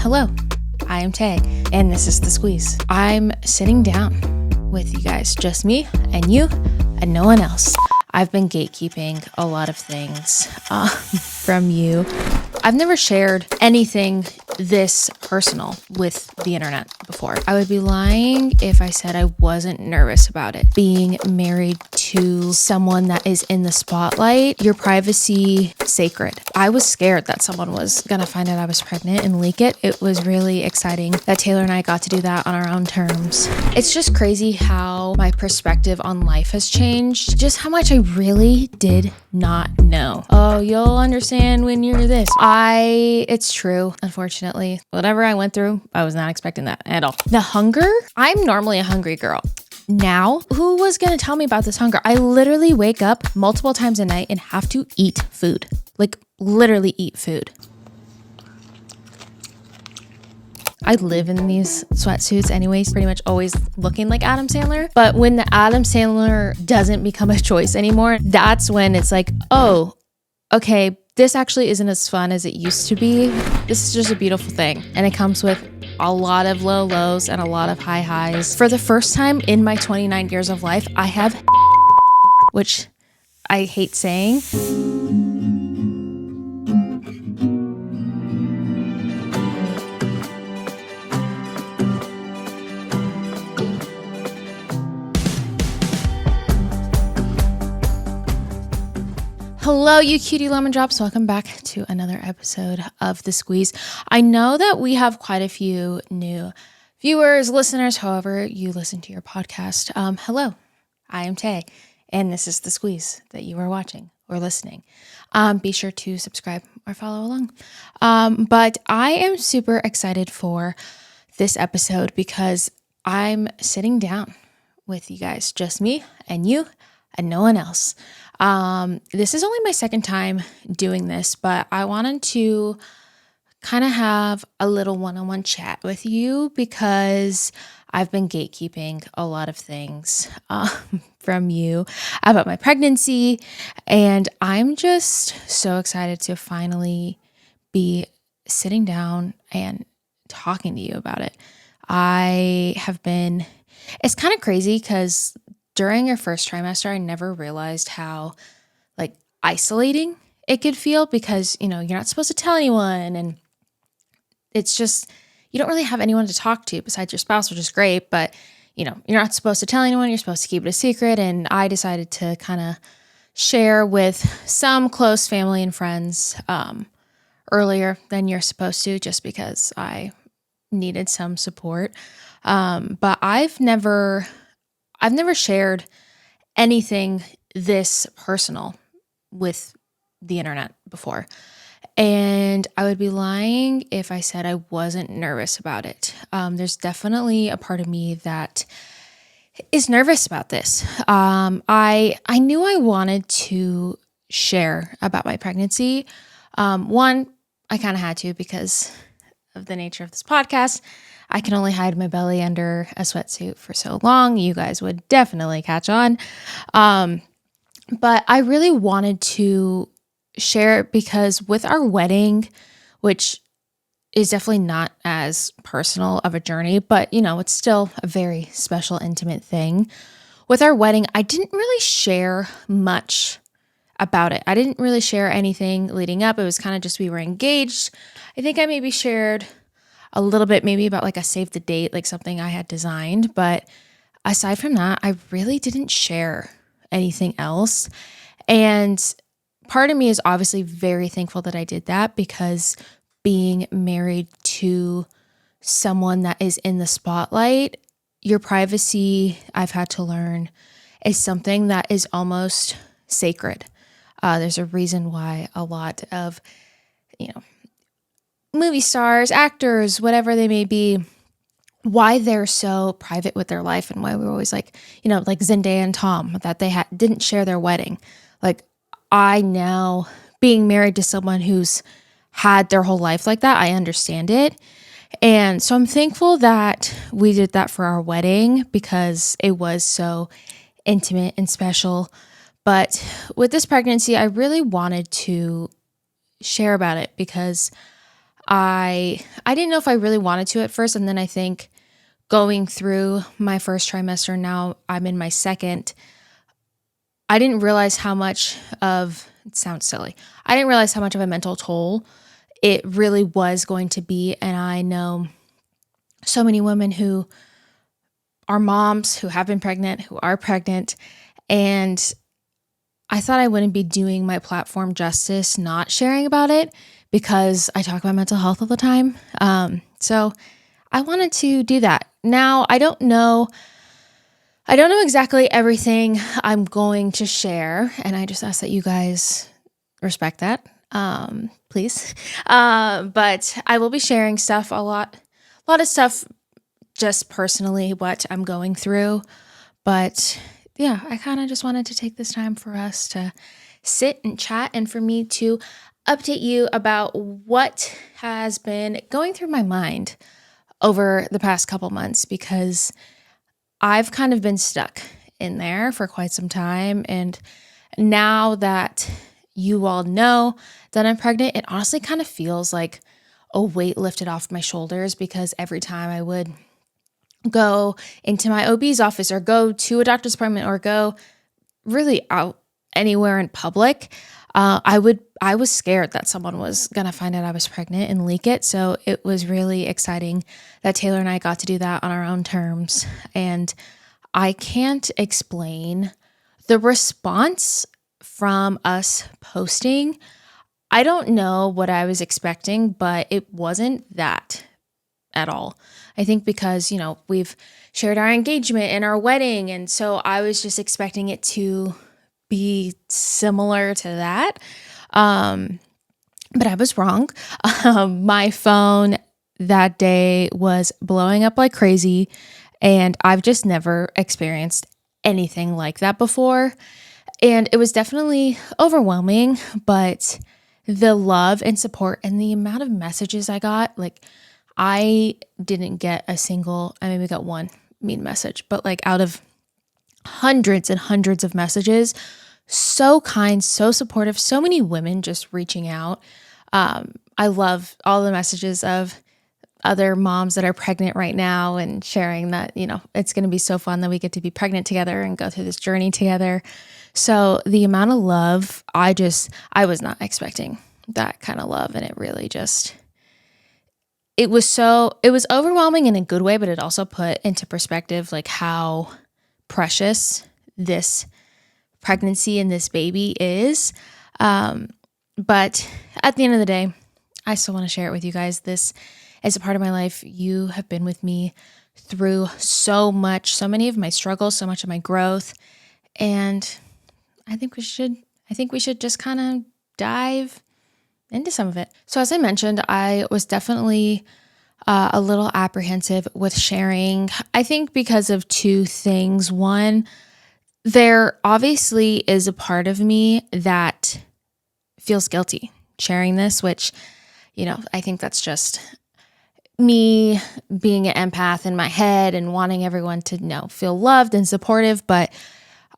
Hello, I am Tay, and this is The Squeeze. I'm sitting down with you guys, just me and you and no one else. I've been gatekeeping a lot of things from you. I've never shared anything this personal with the internet before. I would be lying if I said I wasn't nervous about it. Being married to someone that is in the spotlight, your privacy sacred. I was scared that someone was gonna find out I was pregnant and leak it. It was really exciting that Taylor and I got to do that on our own terms. It's just crazy how my perspective on life has changed. Just how much I really did not know. Oh, you'll understand when you're this. It's true, unfortunately. Whatever I went through, I was not expecting that at all. The hunger, I'm normally a hungry girl. Now, who was gonna tell me about this hunger? I literally wake up multiple times a night and have to eat food. Like, literally eat food. I live in these sweatsuits anyways, pretty much always looking like Adam Sandler. But when the Adam Sandler doesn't become a choice anymore, that's when it's like, oh, okay, this actually isn't as fun as it used to be. This is just a beautiful thing. And it comes with a lot of low lows and a lot of high highs. For the first time in my 29 years of life, I have, which I hate saying. Hello, you cutie Lemondrops. Welcome back to another episode of The Squeeze. I know that we have quite a few new viewers, listeners, however you listen to your podcast. Hello, I am Tay, and this is The Squeeze that you are watching or listening. Be sure to subscribe or follow along. But I am super excited for this episode because I'm sitting down with you guys, just me and you and no one else. This is only my second time doing this, but I wanted to kind of have a little one-on-one chat with you because I've been gatekeeping a lot of things from you about my pregnancy, and I'm just so excited to finally be sitting down and talking to you about it. It's kind of crazy because during your first trimester, I never realized how isolating it could feel because, you're not supposed to tell anyone. And it's just, you don't really have anyone to talk to besides your spouse, which is great. But, you're not supposed to tell anyone. You're supposed to keep it a secret. And I decided to kind of share with some close family and friends earlier than you're supposed to, just because I needed some support. But I've never shared anything this personal with the internet before. And I would be lying if I said I wasn't nervous about it. There's definitely a part of me that is nervous about this. I knew I wanted to share about my pregnancy. One, I kind of had to because of the nature of this podcast. I can only hide my belly under a sweatsuit for so long. You guys would definitely catch on. But I really wanted to share it because with our wedding, which is definitely not as personal of a journey, but it's still a very special, intimate thing. With our wedding, I didn't really share much about it. I didn't really share anything leading up. It was kind of just we were engaged. I think I maybe shared a little bit maybe about a save the date, something I had designed. But aside from that, I really didn't share anything else. And part of me is obviously very thankful that I did that because being married to someone that is in the spotlight, your privacy, I've had to learn, is something that is almost sacred. There's a reason why a lot of, movie stars, actors, whatever they may be, why they're so private with their life and why we're always like Zendaya and Tom, that they didn't share their wedding. I now, being married to someone who's had their whole life like that, I understand it. And so I'm thankful that we did that for our wedding because it was so intimate and special. But with this pregnancy, I really wanted to share about it because I didn't know if I really wanted to at first, and then I think going through my first trimester, now I'm in my second, I didn't realize how much of, it sounds silly, I didn't realize how much of a mental toll it really was going to be. And I know so many women who are moms, who have been pregnant, who are pregnant, and I thought I wouldn't be doing my platform justice not sharing about it because I talk about mental health all the time. So I wanted to do that. Now, I don't know exactly everything I'm going to share, and I just ask that you guys respect that, please. But I will be sharing stuff, a lot of stuff just personally, what I'm going through. But yeah, I kind of just wanted to take this time for us to sit and chat and for me to update you about what has been going through my mind over the past couple months, because I've kind of been stuck in there for quite some time. And now that you all know that I'm pregnant, it honestly kind of feels like a weight lifted off my shoulders, because every time I would go into my OB's office or go to a doctor's appointment or go really out anywhere in public, I was scared that someone was going to find out I was pregnant and leak it. So it was really exciting that Taylor and I got to do that on our own terms. And I can't explain the response from us posting. I don't know what I was expecting, but it wasn't that at all. I think because, we've shared our engagement and our wedding. And so I was just expecting it to be similar to that. But I was wrong. My phone that day was blowing up like crazy, and I've just never experienced anything like that before. And it was definitely overwhelming, but the love and support and the amount of messages I got, like, I didn't get I maybe got one mean message, but like out of hundreds and hundreds of messages, so kind, so supportive, so many women just reaching out. I love all the messages of other moms that are pregnant right now and sharing that, it's going to be so fun that we get to be pregnant together and go through this journey together. So the amount of love, I was not expecting that kind of love. And it really it was overwhelming in a good way, but it also put into perspective like how precious this pregnancy and this baby is. But at the end of the day, I still want to share it with you guys. This is a part of my life. You have been with me through so many of my struggles, so much of my growth. And I think we should just kind of dive into some of it. So as I mentioned, I was definitely a little apprehensive with sharing, I think because of two things. One, there obviously is a part of me that feels guilty sharing this, which, I think that's just me being an empath in my head and wanting everyone to feel loved and supportive. But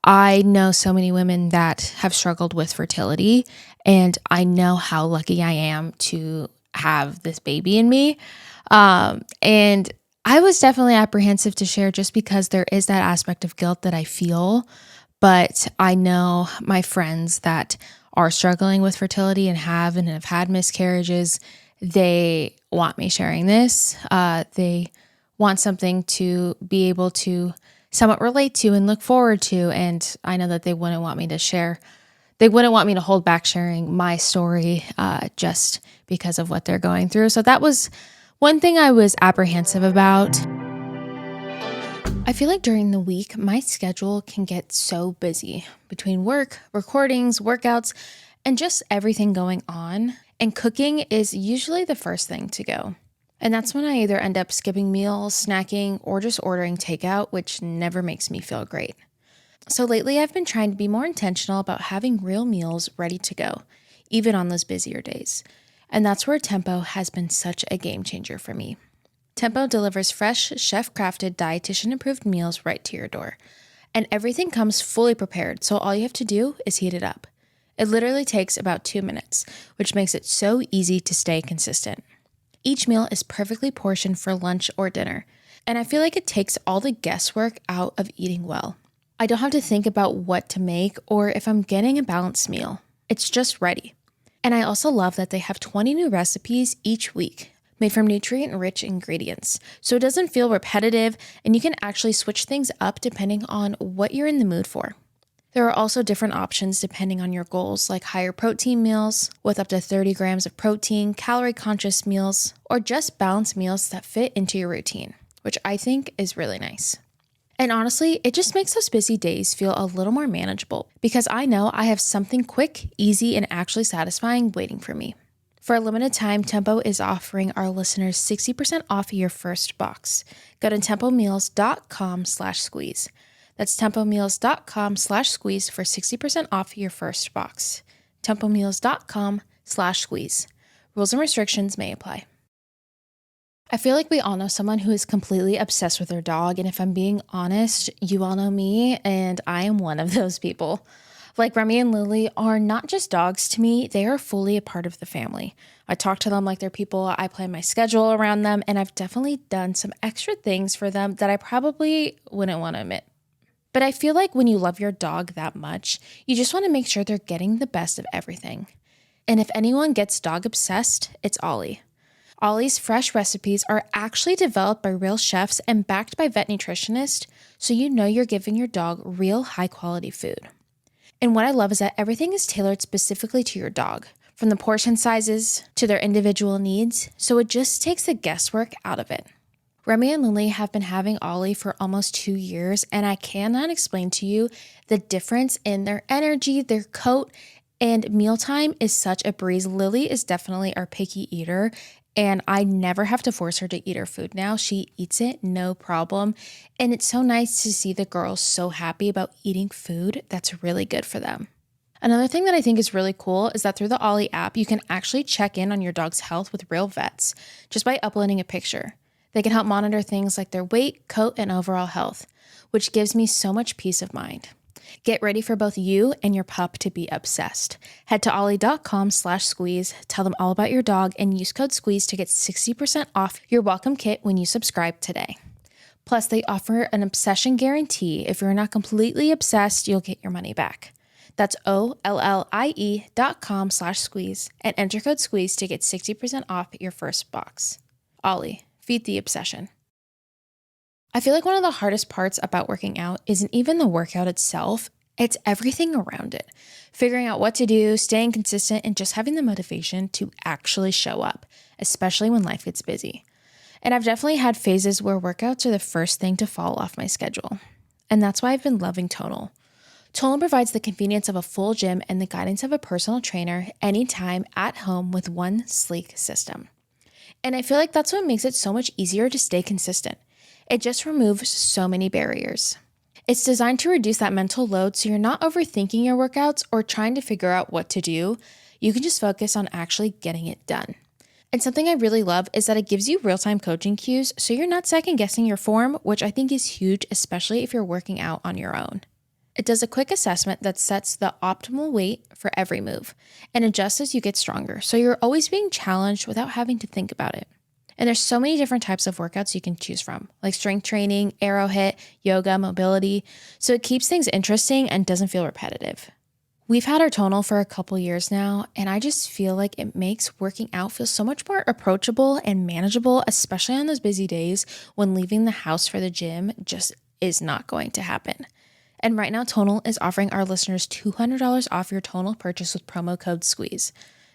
I know so many women that have struggled with fertility, and I know how lucky I am to have this baby in me. And I was definitely apprehensive to share just because there is that aspect of guilt that I feel. But I know my friends that are struggling with fertility and have had miscarriages, they want me sharing this. They want something to be able to somewhat relate to and look forward to. And I know that they wouldn't want me to share. They wouldn't want me to hold back sharing my story just because of what they're going through. So that was one thing I was apprehensive about. I feel like during the week, my schedule can get so busy between work, recordings, workouts, and just everything going on. And cooking is usually the first thing to go. And that's when I either end up skipping meals, snacking, or just ordering takeout, which never makes me feel great. So lately, I've been trying to be more intentional about having real meals ready to go, even on those busier days. And that's where Tempo has been such a game changer for me. Tempo delivers fresh, chef-crafted, dietitian-approved meals right to your door. And everything comes fully prepared, so all you have to do is heat it up. It literally takes about 2 minutes, which makes it so easy to stay consistent. each meal is perfectly portioned for lunch or dinner. And I feel like it takes all the guesswork out of eating well. I don't have to think about what to make or if I'm getting a balanced meal. It's just ready. And I also love that they have 20 new recipes each week, made from nutrient-rich ingredients. So it doesn't feel repetitive, and you can actually switch things up depending on what you're in the mood for. There are also different options depending on your goals, like higher protein meals with up to 30 grams of protein, calorie-conscious meals, or just balanced meals that fit into your routine, which I think is really nice. And honestly, it just makes those busy days feel a little more manageable because I know I have something quick, easy, and actually satisfying waiting for me. For a limited time, Tempo is offering our listeners 60% off your first box. Go to tempomeals.com/squeeze. That's tempomeals.com/squeeze for 60% off your first box. tempomeals.com/squeeze. Rules and restrictions may apply. I feel like we all know someone who is completely obsessed with their dog, and if I'm being honest, you all know me, and I am one of those people. Like Remy and Lily are not just dogs to me, they are fully a part of the family. I talk to them like they're people, I plan my schedule around them, and I've definitely done some extra things for them that I probably wouldn't want to admit. But I feel like when you love your dog that much, you just want to make sure they're getting the best of everything. And if anyone gets dog obsessed, it's Ollie. Ollie's fresh recipes are actually developed by real chefs and backed by vet nutritionists, so you know you're giving your dog real high-quality food. And what I love is that everything is tailored specifically to your dog, from the portion sizes to their individual needs, so it just takes the guesswork out of it. Remy and Lily have been having Ollie for almost 2 years, and I cannot explain to you the difference in their energy, their coat, and mealtime is such a breeze. Lily is definitely our picky eater, and I never have to force her to eat her food now. She eats it, no problem. And it's so nice to see the girls so happy about eating food that's really good for them. Another thing that I think is really cool is that through the Ollie app, you can actually check in on your dog's health with real vets just by uploading a picture. They can help monitor things like their weight, coat, and overall health, which gives me so much peace of mind. Get ready for both you and your pup to be obsessed. Head to ollie.com/squeeze, tell them all about your dog, and use code SQUEEZE to get 60% off your welcome kit when you subscribe today. Plus, they offer an obsession guarantee. If you're not completely obsessed, you'll get your money back. That's OLLIE.com/squeeze and enter code SQUEEZE to get 60% off your first box. Ollie, feed the obsession. I feel like one of the hardest parts about working out isn't even the workout itself, it's everything around it. Figuring out what to do, staying consistent, and just having the motivation to actually show up, especially when life gets busy. And I've definitely had phases where workouts are the first thing to fall off my schedule. And that's why I've been loving Tonal. Tonal provides the convenience of a full gym and the guidance of a personal trainer anytime at home with one sleek system. And I feel like that's what makes it so much easier to stay consistent. It just removes so many barriers. It's designed to reduce that mental load so you're not overthinking your workouts or trying to figure out what to do. You can just focus on actually getting it done. And something I really love is that it gives you real-time coaching cues so you're not second-guessing your form, which I think is huge, especially if you're working out on your own. It does a quick assessment that sets the optimal weight for every move and adjusts as you get stronger, so you're always being challenged without having to think about it. And there's so many different types of workouts you can choose from, like strength training, aero hit, yoga, mobility. So it keeps things interesting and doesn't feel repetitive. We've had our Tonal for a couple years now, and I just feel like it makes working out feel so much more approachable and manageable, especially on those busy days when leaving the house for the gym just is not going to happen. And right now, Tonal is offering our listeners $200 off your Tonal purchase with promo code SQUEEZE.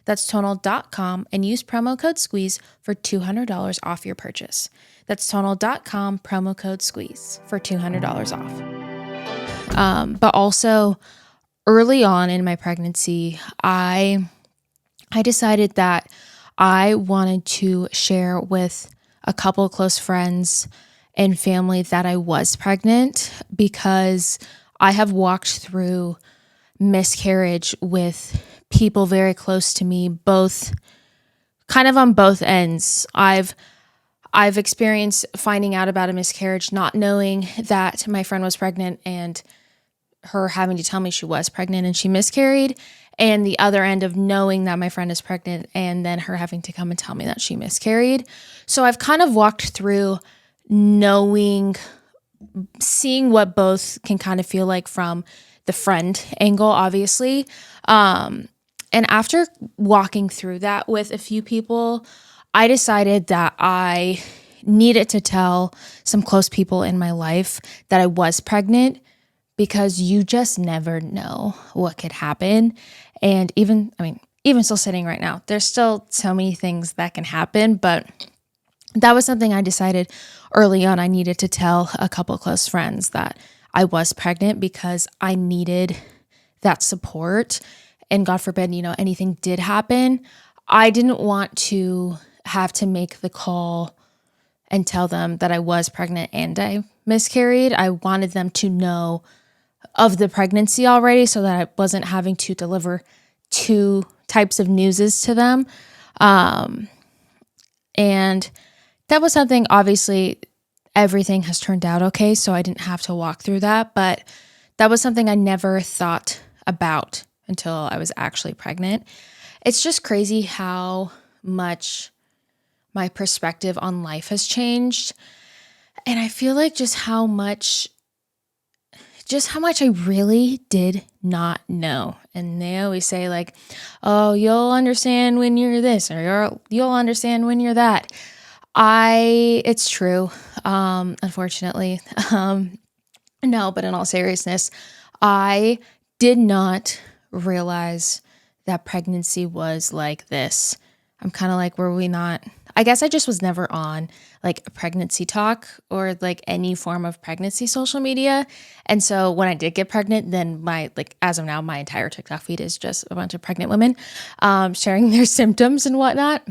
That's Tonal.com and use promo code SQUEEZE for $200 off your purchase. That's Tonal.com, promo code SQUEEZE for $200 off. But also, early on in my pregnancy, I decided that I wanted to share with a couple of close friends and family that I was pregnant because I have walked through miscarriage with people very close to me, both kind of on both ends. I've experienced finding out about a miscarriage, not knowing that my friend was pregnant, and her having to tell me she was pregnant and she miscarried, and the other end of knowing that my friend is pregnant and then her having to come and tell me that she miscarried. So I've kind of walked through knowing, seeing what both can kind of feel like from the friend angle, obviously. And after walking through that with a few people, I decided that I needed to tell some close people in my life that I was pregnant, because you just never know what could happen. And even still sitting right now, there's still so many things that can happen, but that was something I decided early on. I needed to tell a couple close friends that I was pregnant because I needed that support. And God forbid, anything did happen, I didn't want to have to make the call and tell them that I was pregnant and I miscarried. I wanted them to know of the pregnancy already so that I wasn't having to deliver two types of newses to them. And that was something, obviously, everything has turned out okay, so I didn't have to walk through that. But that was something I never thought about until I was actually pregnant. It's just crazy how much my perspective on life has changed. And I feel like just how much I really did not know. And they always say like, oh, you'll understand when you're this, or you'll understand when you're that. It's true. Unfortunately, no, but in all seriousness, I did not realize that pregnancy was like this. I'm kind of like, were we not? I guess I just was never on like a pregnancy talk or like any form of pregnancy social media. And so when I did get pregnant, then as of now, my entire TikTok feed is just a bunch of pregnant women sharing their symptoms and whatnot.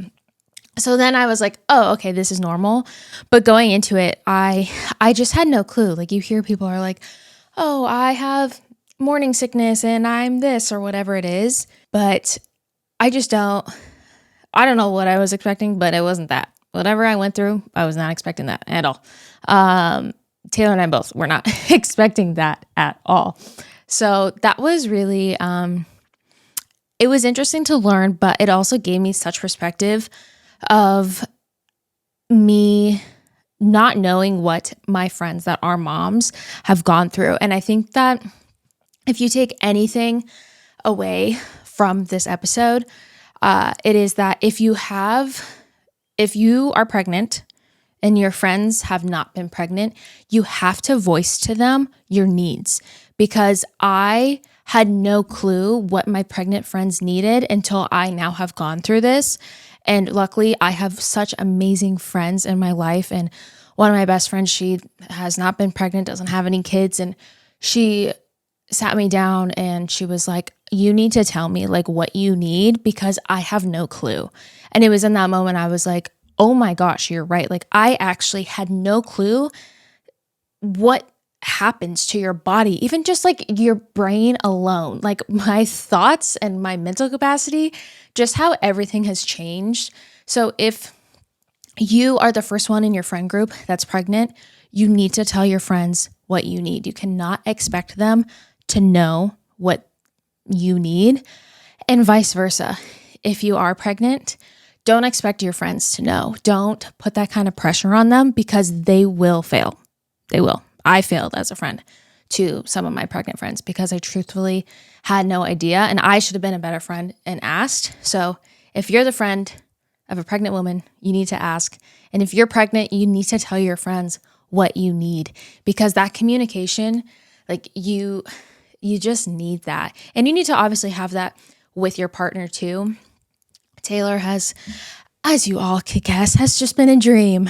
So then I was like, oh, okay, this is normal. But going into it, I just had no clue. Like, you hear people are like, oh, I have morning sickness and I'm this or whatever it is. But I don't know what I was expecting, but it wasn't that. Whatever I went through, I was not expecting that at all. Taylor and I both were not expecting that at all. So that was really, it was interesting to learn, but it also gave me such perspective of me not knowing what my friends that are moms have gone through. And I think that if you take anything away from this episode, it is that if you are pregnant and your friends have not been pregnant, you have to voice to them your needs, because I had no clue what my pregnant friends needed until I now have gone through this. And luckily, I have such amazing friends in my life. And one of my best friends, she has not been pregnant, doesn't have any kids. And she sat me down and she was like, you need to tell me like what you need, because I have no clue. And it was in that moment I was like, oh my gosh, you're right. Like, I actually had no clue what happens to your body, even just like your brain alone, like my thoughts and my mental capacity, just how everything has changed. So if you are the first one in your friend group that's pregnant, you need to tell your friends what you need. You cannot expect them to know what you need, and vice versa. If you are pregnant, don't expect your friends to know. Don't put that kind of pressure on them, because they will fail. They will. I failed as a friend to some of my pregnant friends because I truthfully had no idea, and I should have been a better friend and asked. So if you're the friend of a pregnant woman, you need to ask. And if you're pregnant, you need to tell your friends what you need, because that communication, like you just need that. And you need to obviously have that with your partner too. Taylor has, as you all could guess, has just been a dream.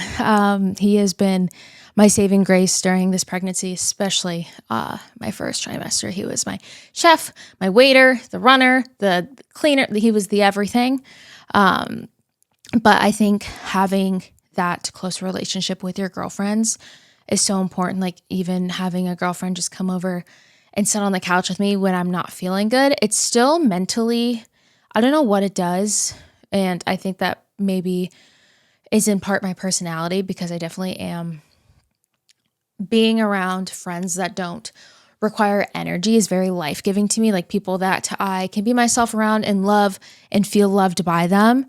He has been my saving grace during this pregnancy, especially my first trimester. He was my chef, my waiter, the runner, the cleaner. He was the everything. But I think having that close relationship with your girlfriends is so important. Like, even having a girlfriend just come over and sit on the couch with me when I'm not feeling good, it's still mentally, I don't know what it does. And I think that maybe is in part my personality, because I definitely am being around friends that don't require energy is very life-giving to me, like people that I can be myself around and love and feel loved by them.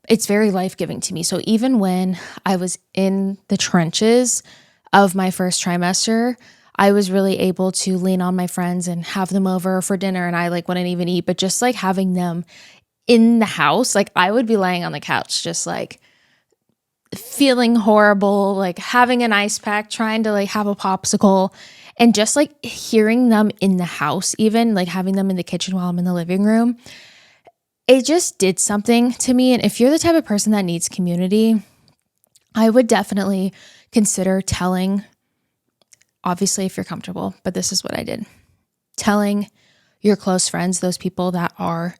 It's very life-giving to me. So even when I was in the trenches of my first trimester, I was really able to lean on my friends and have them over for dinner, and I like wouldn't even eat, but just like having them in the house, like I would be laying on the couch just like feeling horrible, like having an ice pack, trying to like have a popsicle, and just like hearing them in the house, even like having them in the kitchen while I'm in the living room, it just did something to me. And if you're the type of person that needs community, I would definitely consider telling, obviously if you're comfortable, but this is what I did. Telling your close friends, those people that are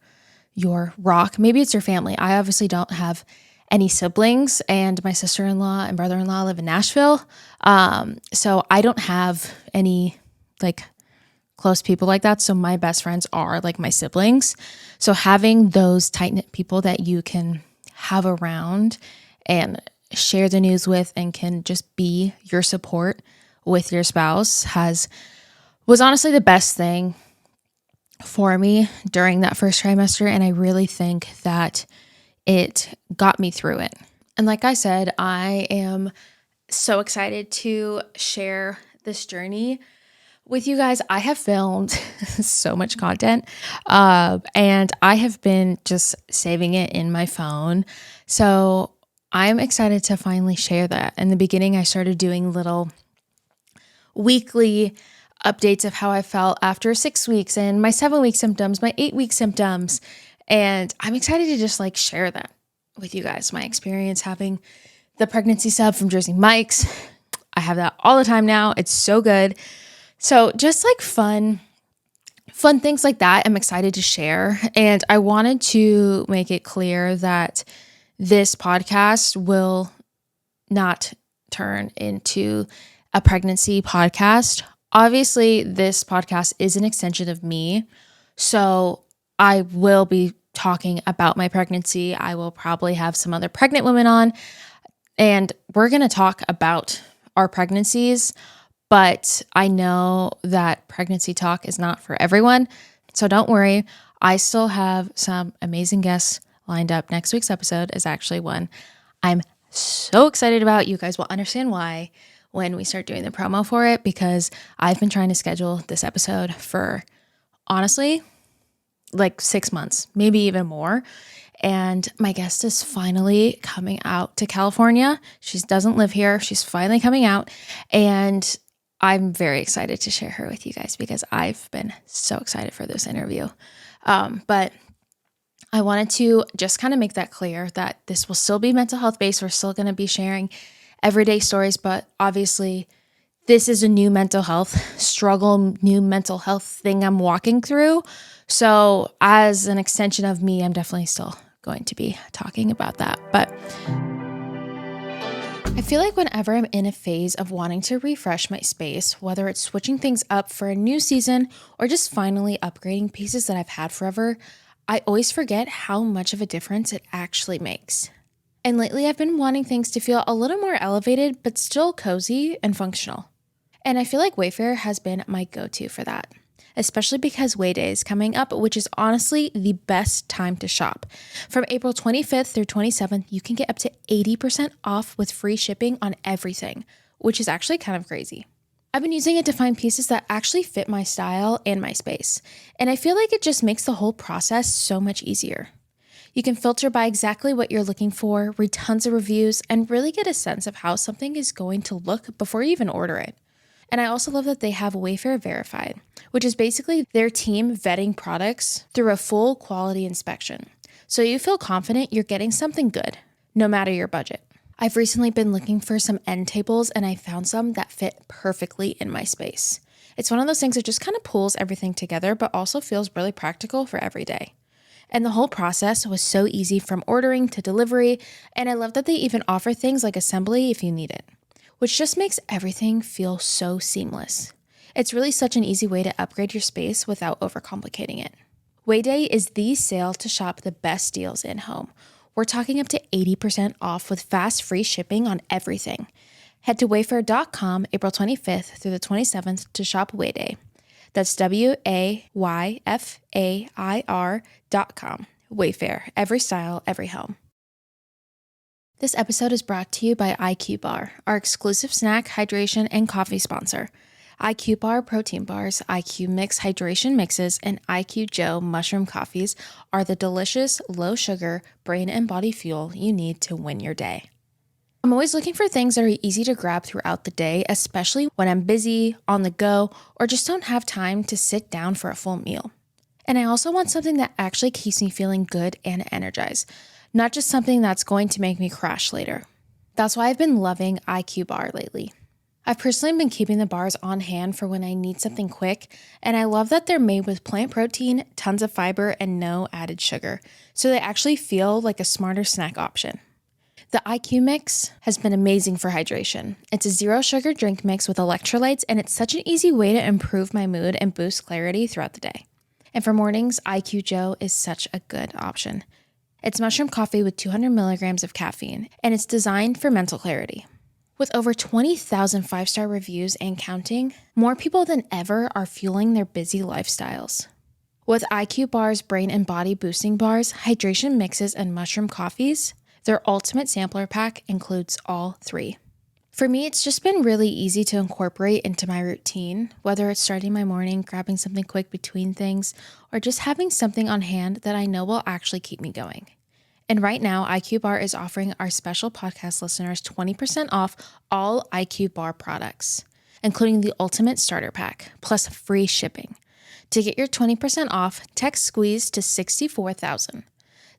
your rock. Maybe it's your family. I obviously don't have any siblings, and my sister-in-law and brother-in-law live in Nashville. So I don't have any like close people like that. So my best friends are like my siblings. So having those tight-knit people that you can have around and share the news with and can just be your support with your spouse was honestly the best thing for me during that first trimester. And I really think that it got me through it. And like I said, I am so excited to share this journey with you guys. I have filmed so much content, and I have been just saving it in my phone. So I'm excited to finally share that. In the beginning, I started doing little weekly updates of how I felt after 6 weeks and my 7-week symptoms, my 8-week symptoms. And I'm excited to just like share that with you guys. My experience having the pregnancy sub from Jersey Mike's. I have that all the time now. It's so good. So just like fun things like that, I'm excited to share. And I wanted to make it clear that this podcast will not turn into a pregnancy podcast. Obviously, this podcast is an extension of me. So I will be talking about my pregnancy. I will probably have some other pregnant women on, and we're going to talk about our pregnancies. But I know that pregnancy talk is not for everyone. So don't worry. I still have some amazing guests lined up. Next week's episode is actually one I'm so excited about. You guys will understand why when we start doing the promo for it, because I've been trying to schedule this episode for honestly like 6 months, maybe even more. And my guest is finally coming out to California. She doesn't live here. She's finally coming out. And I'm very excited to share her with you guys because I've been so excited for this interview. But I wanted to just kind of make that clear that this will still be mental health based. We're still going to be sharing everyday stories, but obviously this is a new mental health struggle, new mental health thing I'm walking through. So as an extension of me, I'm definitely still going to be talking about that. But I feel like whenever I'm in a phase of wanting to refresh my space, whether it's switching things up for a new season or just finally upgrading pieces that I've had forever, I always forget how much of a difference it actually makes. And lately I've been wanting things to feel a little more elevated, but still cozy and functional. And I feel like Wayfair has been my go-to for that, especially because Way Day is coming up, which is honestly the best time to shop. From April 25th through 27th, you can get up to 80% off with free shipping on everything, which is actually kind of crazy. I've been using it to find pieces that actually fit my style and my space, and I feel like it just makes the whole process so much easier. You can filter by exactly what you're looking for, read tons of reviews, and really get a sense of how something is going to look before you even order it. And I also love that they have Wayfair Verified, which is basically their team vetting products through a full quality inspection. So you feel confident you're getting something good, no matter your budget. I've recently been looking for some end tables, and I found some that fit perfectly in my space. It's one of those things that just kind of pulls everything together, but also feels really practical for every day. And the whole process was so easy from ordering to delivery, and I love that they even offer things like assembly if you need it, which just makes everything feel so seamless. It's really such an easy way to upgrade your space without overcomplicating it. Way Day is the sale to shop the best deals in home. We're talking up to 80% off with fast free shipping on everything. Head to wayfair.com April 25th through the 27th to shop Wayday. That's WAYFAIR.com. Wayfair, every style, every home. This episode is brought to you by IQ Bar, our exclusive snack, hydration, and coffee sponsor. IQ Bar protein bars, IQ Mix hydration mixes, and IQ Joe mushroom coffees are the delicious, low-sugar, brain and body fuel you need to win your day. I'm always looking for things that are easy to grab throughout the day, especially when I'm busy, on the go, or just don't have time to sit down for a full meal. And I also want something that actually keeps me feeling good and energized, not just something that's going to make me crash later. That's why I've been loving IQ Bar lately. I've personally been keeping the bars on hand for when I need something quick, and I love that they're made with plant protein, tons of fiber, and no added sugar, so they actually feel like a smarter snack option. The IQ Mix has been amazing for hydration. It's a zero sugar drink mix with electrolytes, and it's such an easy way to improve my mood and boost clarity throughout the day. And for mornings, IQ Joe is such a good option. It's mushroom coffee with 200 milligrams of caffeine, and it's designed for mental clarity. With over 20,000 five-star reviews and counting, more people than ever are fueling their busy lifestyles. With IQ Bar's brain and body boosting bars, hydration mixes, and mushroom coffees, their ultimate sampler pack includes all three. For me, it's just been really easy to incorporate into my routine, whether it's starting my morning, grabbing something quick between things, or just having something on hand that I know will actually keep me going. And right now, IQ Bar is offering our special podcast listeners 20% off all IQ Bar products, including the Ultimate Starter Pack, plus free shipping. To get your 20% off, text SQUEEZE to 64,000.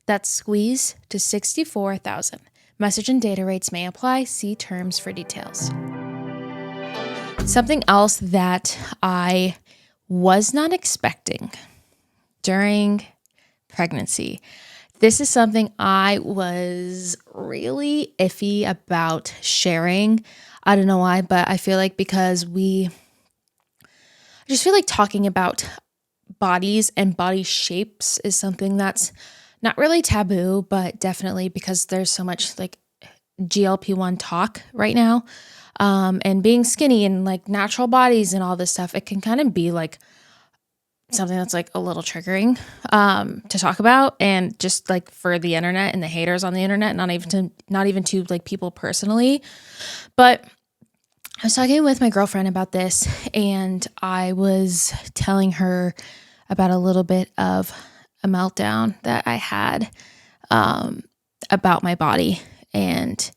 That's SQUEEZE to 64,000. Message and data rates may apply. See terms for details. Something else that I was not expecting during pregnancy. This is something I was really iffy about sharing. I don't know why, but I feel like because I just feel like talking about bodies and body shapes is something that's not really taboo, but definitely because there's so much like GLP-1 talk right now, and being skinny and like natural bodies and all this stuff, it can kind of be like something that's like a little triggering to talk about, and just like for the internet and the haters on the internet, not even to like people personally. But I was talking with my girlfriend about this, and I was telling her about a little bit of a meltdown that I had about my body. And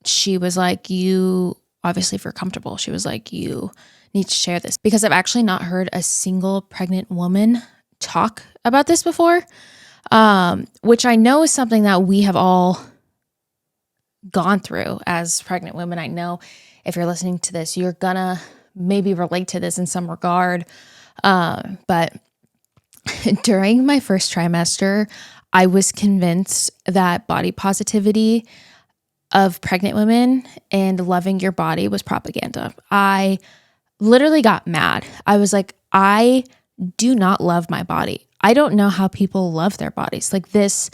she was like, you obviously, if you're comfortable, she was like, you need to share this, because I've actually not heard a single pregnant woman talk about this before, which I know is something that we have all gone through as pregnant women. I know if you're listening to this, you're gonna maybe relate to this in some regard. But during my first trimester, I was convinced that body positivity of pregnant women and loving your body was propaganda. I literally got mad. I was like, I do not love my body. I don't know how people love their bodies like this.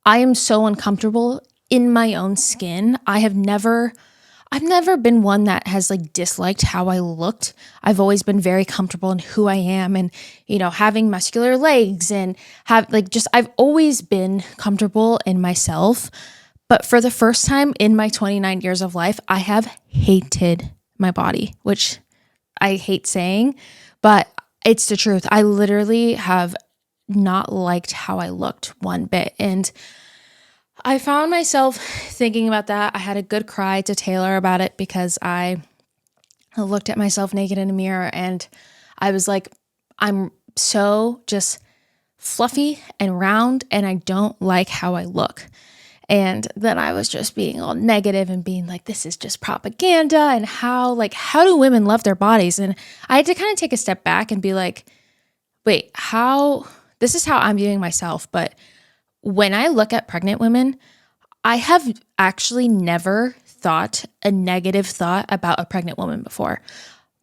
I am so uncomfortable in my own skin. I've never been one that has like disliked how I looked. I've always been very comfortable in who I am, and, you know, having muscular legs and I've always been comfortable in myself. But for the first time in my 29 years of life, I have hated my body, which I hate saying, but it's the truth. I literally have not liked how I looked one bit. And I found myself thinking about that. I had a good cry to Taylor about it, because I looked at myself naked in a mirror and I was like, I'm so just fluffy and round and I don't like how I look. And then I was just being all negative and being like, this is just propaganda, and how do women love their bodies? And I had to kind of take a step back and be like, wait, this is how I'm viewing myself. But when I look at pregnant women, I have actually never thought a negative thought about a pregnant woman before.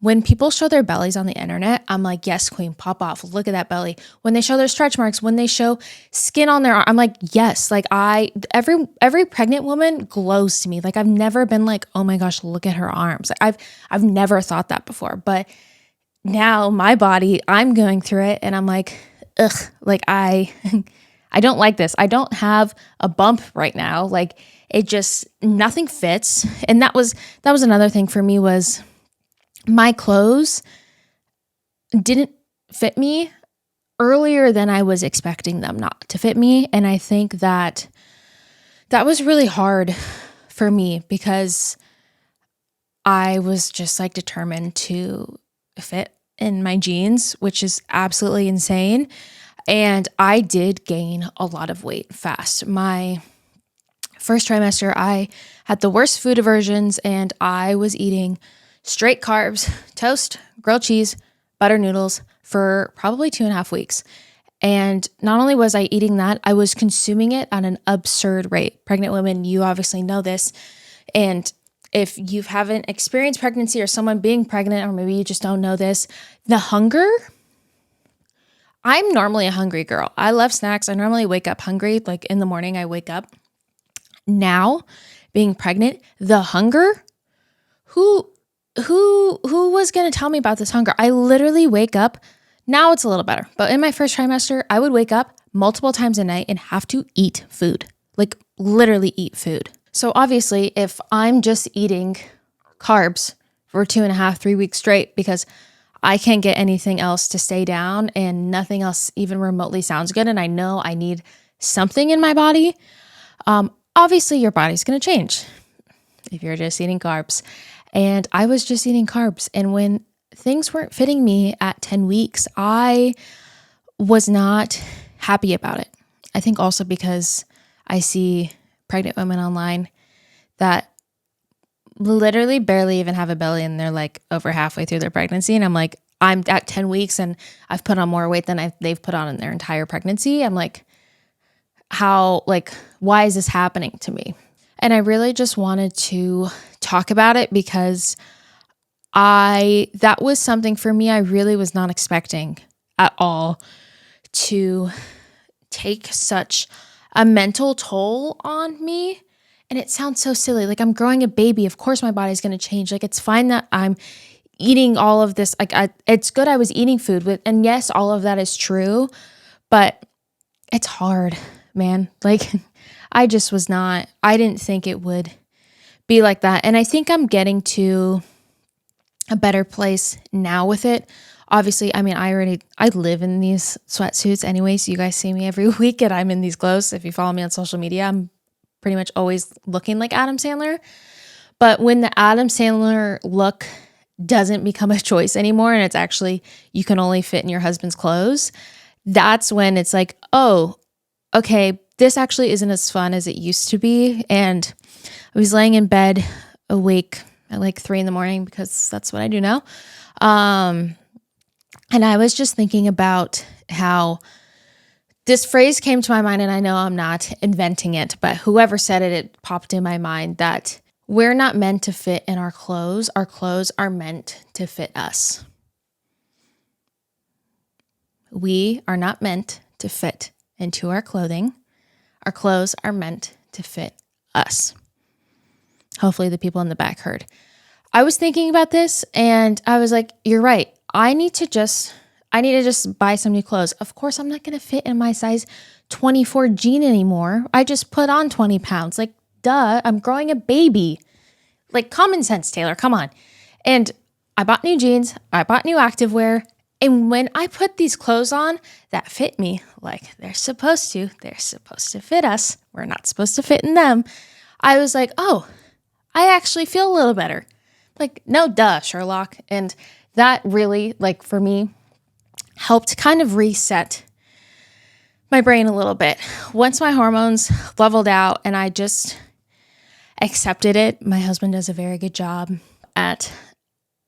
When people show their bellies on the internet, I'm like, yes, queen, pop off. Look at that belly. When they show their stretch marks, when they show skin on their arm, I'm like, yes. Like every pregnant woman glows to me. Like I've never been like, oh my gosh, look at her arms. Like, I've never thought that before. But now my body, I'm going through it and I'm like, ugh, like I don't like this. I don't have a bump right now. Like it just, nothing fits. And that was another thing for me was my clothes didn't fit me earlier than I was expecting them not to fit me. And I think that was really hard for me because I was just like determined to fit in my jeans, which is absolutely insane. And I did gain a lot of weight fast. My first trimester, I had the worst food aversions and I was eating straight carbs, toast, grilled cheese, butter noodles for probably 2.5 weeks. And not only was I eating that, I was consuming it at an absurd rate. Pregnant women, you obviously know this. And if you haven't experienced pregnancy or someone being pregnant, or maybe you just don't know this, the hunger, I'm normally a hungry girl. I love snacks. I normally wake up hungry. Like in the morning, I wake up. Now, being pregnant, the hunger, who was going to tell me about this hunger? I literally wake up. Now it's a little better. But in my first trimester, I would wake up multiple times a night and have to eat food, like literally eat food. So obviously, if I'm just eating carbs for 2.5, 3 weeks straight because I can't get anything else to stay down and nothing else even remotely sounds good, and I know I need something in my body, obviously your body's going to change if you're just eating carbs. And I was just eating carbs. And when things weren't fitting me at 10 weeks, I was not happy about it. I think also because I see pregnant women online that literally barely even have a belly and they're like over halfway through their pregnancy. And I'm like, I'm at 10 weeks and I've put on more weight than they've put on in their entire pregnancy. I'm like, why is this happening to me? And I really just wanted to talk about it because that was something for me I really was not expecting at all to take such a mental toll on me. And it sounds so silly. Like I'm growing a baby. Of course my body's going to change. Like it's fine that I'm eating all of this. Like it's good I was eating food with, and yes, all of that is true, but it's hard, man. Like I didn't think it would be like that. And I think I'm getting to a better place now with it. Obviously, I mean, I live in these sweatsuits anyway, so you guys see me every week and I'm in these clothes. If you follow me on social media, I'm pretty much always looking like Adam Sandler. But when the Adam Sandler look doesn't become a choice anymore and it's actually, you can only fit in your husband's clothes, that's when it's like, oh, okay, this actually isn't as fun as it used to be. And I was laying in bed awake at like 3 a.m. because that's what I do now. And I was just thinking about how this phrase came to my mind, and I know I'm not inventing it, but whoever said it, it popped in my mind that we're not meant to fit in our clothes. Our clothes are meant to fit us. We are not meant to fit into our clothing. Our clothes are meant to fit us. Hopefully the people in the back heard. I was thinking about this and I was like, you're right. I need to just buy some new clothes. Of course, I'm not going to fit in my size 24 jean anymore. I just put on 20 pounds. Like, duh, I'm growing a baby. Like, common sense, Taylor, come on. And I bought new jeans. I bought new activewear. And when I put these clothes on that fit me like they're supposed to fit us. We're not supposed to fit in them. I was like, oh, I actually feel a little better. Like, no duh, Sherlock. And that really, like for me, helped kind of reset my brain a little bit. Once my hormones leveled out and I just accepted it, my husband does a very good job at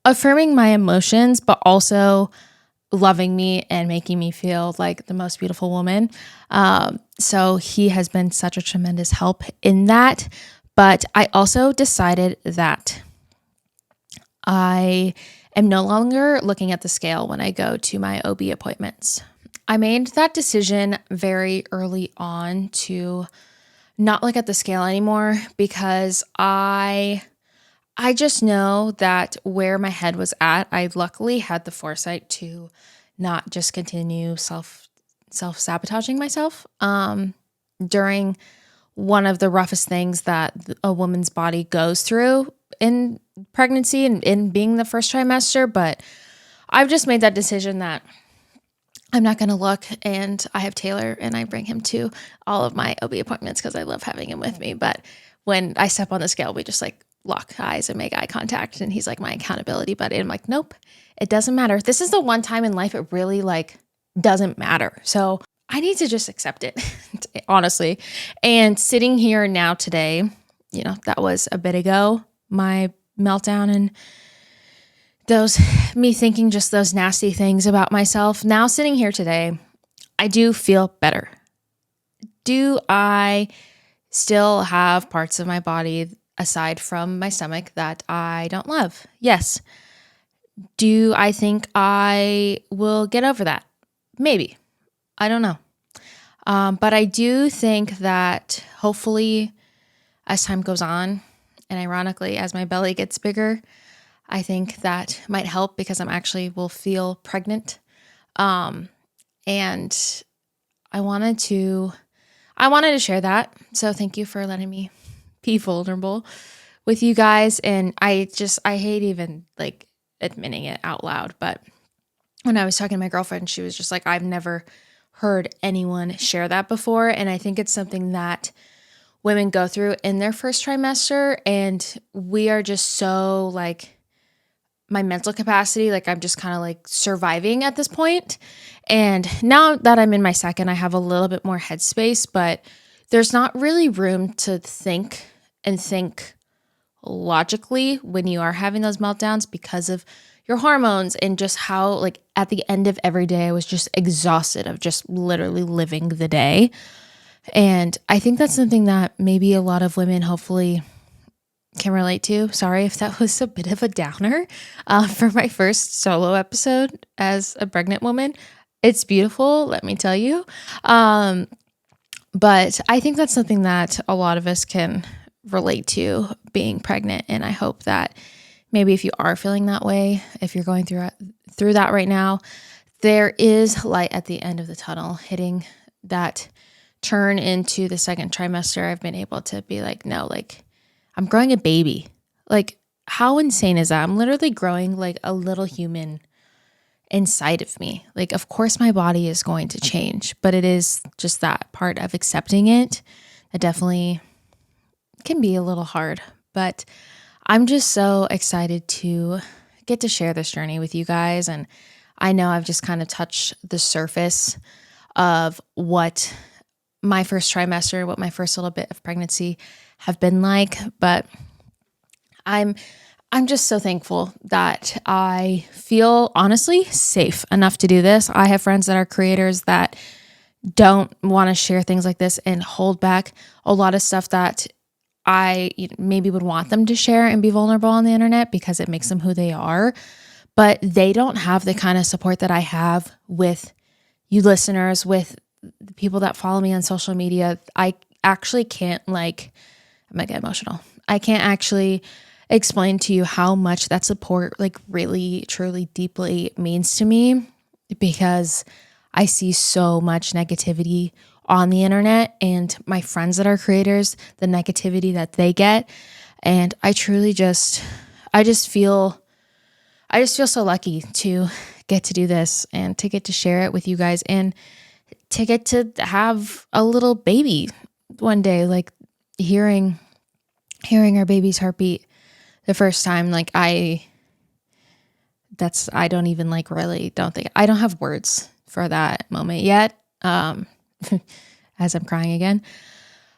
affirming my emotions, but also loving me and making me feel like the most beautiful woman. So he has been such a tremendous help in that. But I also decided that I am no longer looking at the scale when I go to my OB appointments. I made that decision very early on to not look at the scale anymore because I just know that where my head was at, I luckily had the foresight to not just continue self-sabotaging myself during one of the roughest things that a woman's body goes through in pregnancy and in being the first trimester. But I've just made that decision that I'm not going to look, and I have Taylor and I bring him to all of my OB appointments because I love having him with me. But when I step on the scale, we just like lock eyes and make eye contact, and he's like my accountability buddy. And I'm like, nope, it doesn't matter. This is the one time in life it really like doesn't matter. So I need to just accept it, honestly. And sitting here now today, that was a bit ago, my meltdown and me thinking just those nasty things about myself. Now sitting here today, I do feel better. Do I still have parts of my body aside from my stomach that I don't love? Yes. Do I think I will get over that? Maybe. I don't know. But I do think that hopefully as time goes on, and ironically, as my belly gets bigger, I think that might help because will feel pregnant. And I wanted to share that. So thank you for letting me be vulnerable with you guys. And I hate even like admitting it out loud. But when I was talking to my girlfriend, she was just like, I've never heard anyone share that before. And I think it's something that women go through in their first trimester. And we are just so like, my mental capacity, like I'm just kind of like surviving at this point. And now that I'm in my second, I have a little bit more headspace, but there's not really room to think logically when you are having those meltdowns because of your hormones and just how like at the end of every day, I was just exhausted of just literally living the day. And I think that's something that maybe a lot of women hopefully can relate to. Sorry if that was a bit of a downer for my first solo episode as a pregnant woman. It's beautiful, let me tell you. But I think that's something that a lot of us can relate to, being pregnant. And I hope that maybe if you are feeling that way, if you're going through that right now, there is light at the end of the tunnel. Hitting that turn into the second trimester, I've been able to be like, no, like I'm growing a baby. Like, how insane is that? I'm literally growing like a little human inside of me. Like, of course my body is going to change, but it is just that part of accepting it that definitely can be a little hard. But I'm just so excited to get to share this journey with you guys. And I know I've just kind of touched the surface of what my first trimester, what my first little bit of pregnancy have been like, but I'm just so thankful that I feel honestly safe enough to do this. I have friends that are creators that don't want to share things like this and hold back a lot of stuff that I maybe would want them to share and be vulnerable on the internet because it makes them who they are, but they don't have the kind of support that I have with you listeners, with the people that follow me on social media. I actually can't I'm gonna get emotional. I can't actually explain to you how much that support like really, truly, deeply means to me because I see so much negativity on the internet and my friends that are creators, the negativity that they get. And I just feel so lucky to get to do this and to get to share it with you guys and to get to have a little baby one day, like hearing our baby's heartbeat the first time. Like I don't even like really don't think I don't have words for that moment yet. As I'm crying again,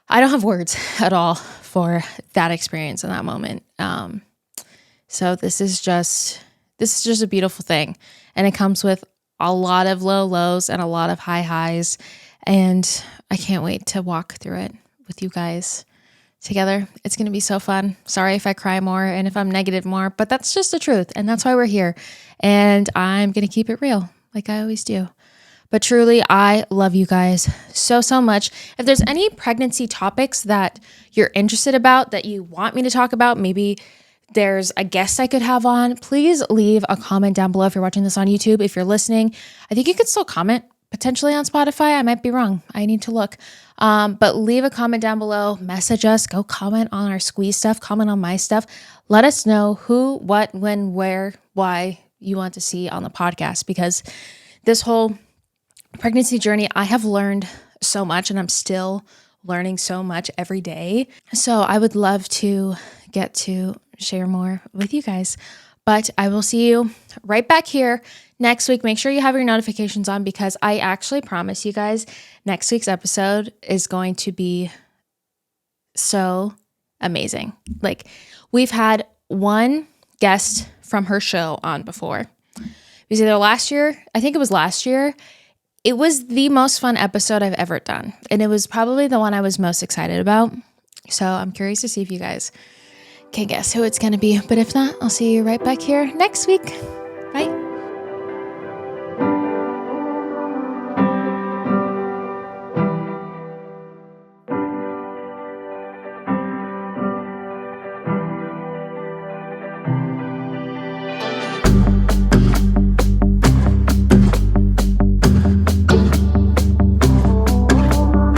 I don't have words at all for that experience in that moment. So this is just a beautiful thing. And it comes with a lot of low lows and a lot of high highs. And I can't wait to walk through it with you guys. together. It's going to be so fun. Sorry if I cry more and if I'm negative more, but that's just the truth. And that's why we're here. And I'm going to keep it real like I always do. But truly, I love you guys so, so much. If there's any pregnancy topics that you're interested about, that you want me to talk about, maybe there's a guest I could have on, please leave a comment down below if you're watching this on YouTube. If you're listening, I think you could still comment potentially on Spotify. I might be wrong. I need to look. But leave a comment down below, message us, go comment on our squeeze stuff, comment on my stuff. Let us know who, what, when, where, why you want to see on the podcast, because this whole pregnancy journey, I have learned so much and I'm still learning so much every day. So I would love to get to share more with you guys. But I will see you right back here next week. Make sure you have your notifications on, because I actually promise you guys next week's episode is going to be so amazing. Like, we've had one guest from her show on before. It was either last year. I think it was last year. It was the most fun episode I've ever done. And it was probably the one I was most excited about. So I'm curious to see if you guys can guess who it's going to be. But if not, I'll see you right back here next week.